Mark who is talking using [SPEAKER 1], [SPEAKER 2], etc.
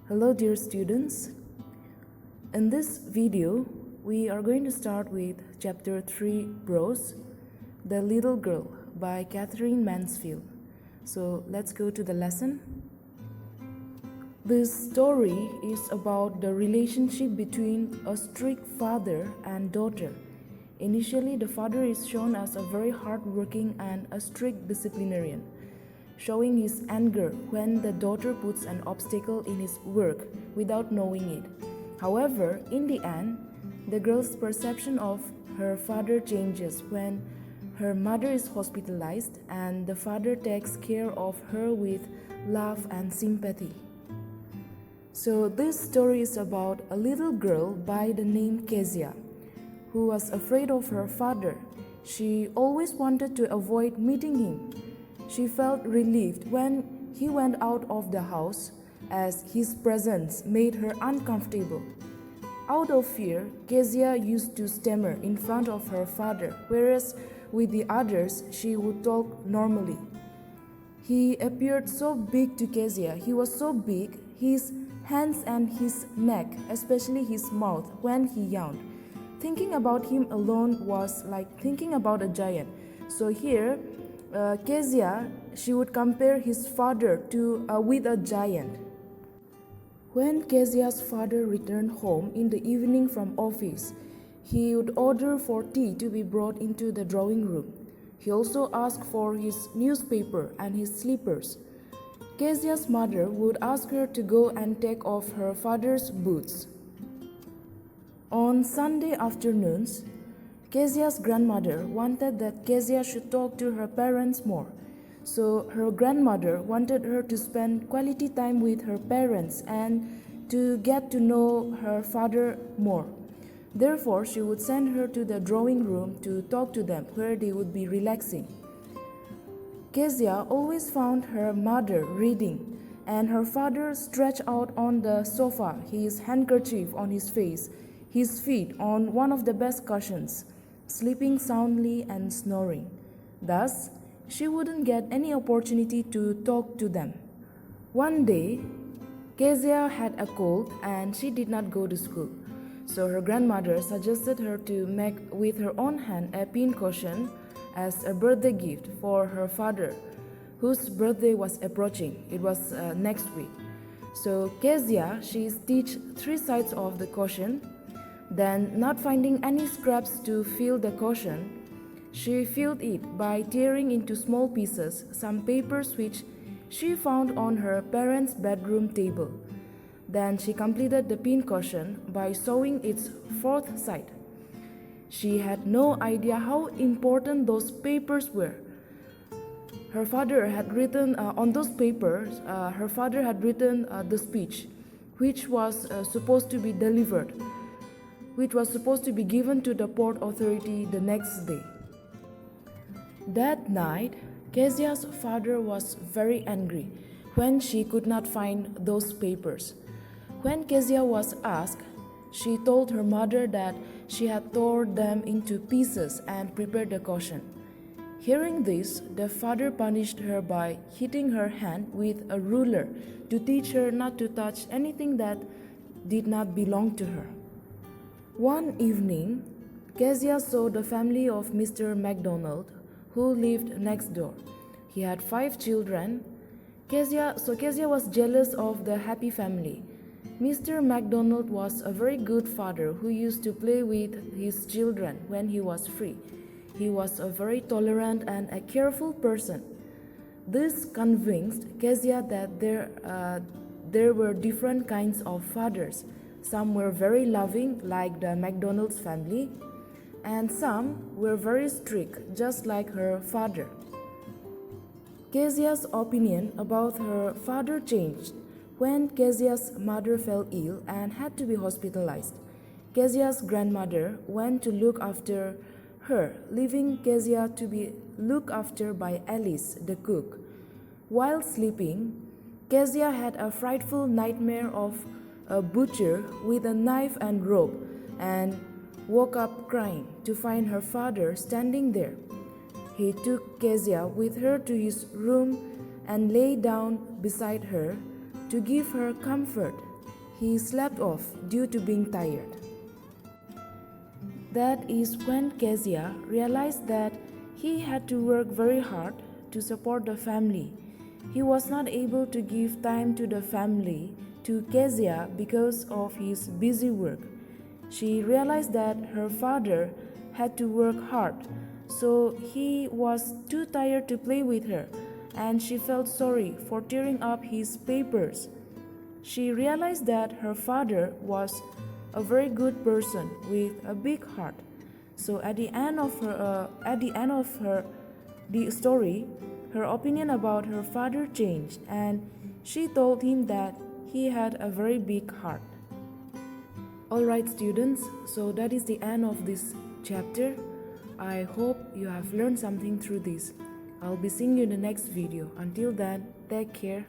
[SPEAKER 1] Hello dear students. In this video, we are going to start with chapter 3 Prose, The Little Girl by Catherine Mansfield. So let's go to the lesson. This story is about the relationship between a strict father and daughter. Initially, the father is shown as a very hardworking and a strict disciplinarian, showing his anger when the daughter puts an obstacle in his work without knowing it. However, in the end, the girl's perception of her father changes when her mother is hospitalized and the father takes care of her with love and sympathy. So this story is about a little girl by the name Kezia, who was afraid of her father. She always wanted to avoid meeting him. She felt relieved when he went out of the house, as his presence made her uncomfortable. Out of fear, Kezia used to stammer in front of her father, whereas with the others she would talk normally. He appeared so big to Kezia. He was so big, his hands and his neck, especially his mouth, when he yawned. Thinking about him alone was like thinking about a giant. So here, Kezia, she would compare his father with a giant. When Kezia's father returned home in the evening from office, he would order for tea to be brought into the drawing room. He also asked for his newspaper and his slippers. Kezia's mother would ask her to go and take off her father's boots. On Sunday afternoons, Kezia's grandmother wanted that Kezia should talk to her parents more. So her grandmother wanted her to spend quality time with her parents and to get to know her father more. Therefore, she would send her to the drawing room to talk to them, where they would be relaxing. Kezia always found her mother reading and her father stretched out on the sofa, his handkerchief on his face, his feet on one of the best cushions, sleeping soundly and snoring. Thus, she wouldn't get any opportunity to talk to them. One day, Kezia had a cold and she did not go to school. So her grandmother suggested her to make with her own hand a pincushion as a birthday gift for her father, whose birthday was approaching. It was next week. So Kezia, she stitched 3 sides of the cushion. Then, not finding any scraps to fill the cushion, she filled it by tearing into small pieces some papers which she found on her parents' bedroom table. Then she completed the pincushion by sewing its 4th side. She had no idea how important those papers were. Her father had written on those papers, the speech, which was supposed to be delivered, which was supposed to be given to the port authority the next day. That night, Kezia's father was very angry when she could not find those papers. When Kezia was asked, she told her mother that she had torn them into pieces and prepared the cushion. Hearing this, the father punished her by hitting her hand with a ruler to teach her not to touch anything that did not belong to her. One evening, Kezia saw the family of Mr. MacDonald, who lived next door. He had 5 children. Kezia was jealous of the happy family. Mr. MacDonald was a very good father who used to play with his children when he was free. He was a very tolerant and a careful person. This convinced Kezia that there were different kinds of fathers. Some were very loving, like the MacDonald's family, and some were very strict, just like her father. Kezia's opinion about her father changed when Kezia's mother fell ill and had to be hospitalized. Kezia's grandmother went to look after her, leaving Kezia to be looked after by Alice, the cook. While sleeping, Kezia had a frightful nightmare of a butcher with a knife and rope and woke up crying to find her father standing there. He took Kezia with her to his room and lay down beside her to give her comfort. he slept off due to being tired. That is when Kezia realized that he had to work very hard to support the family. He was not able to give time to the family, to Kezia, because of his busy work. She realized that her father had to work hard, so he was too tired to play with her, and she felt sorry for tearing up his papers. She realized that her father was a very good person with a big heart. So at the end of the story, her opinion about her father changed, and she told him that he had a very big heart. Alright students, so that is the end of this chapter. I hope you have learned something through this. I'll be seeing you in the next video. Until then, take care.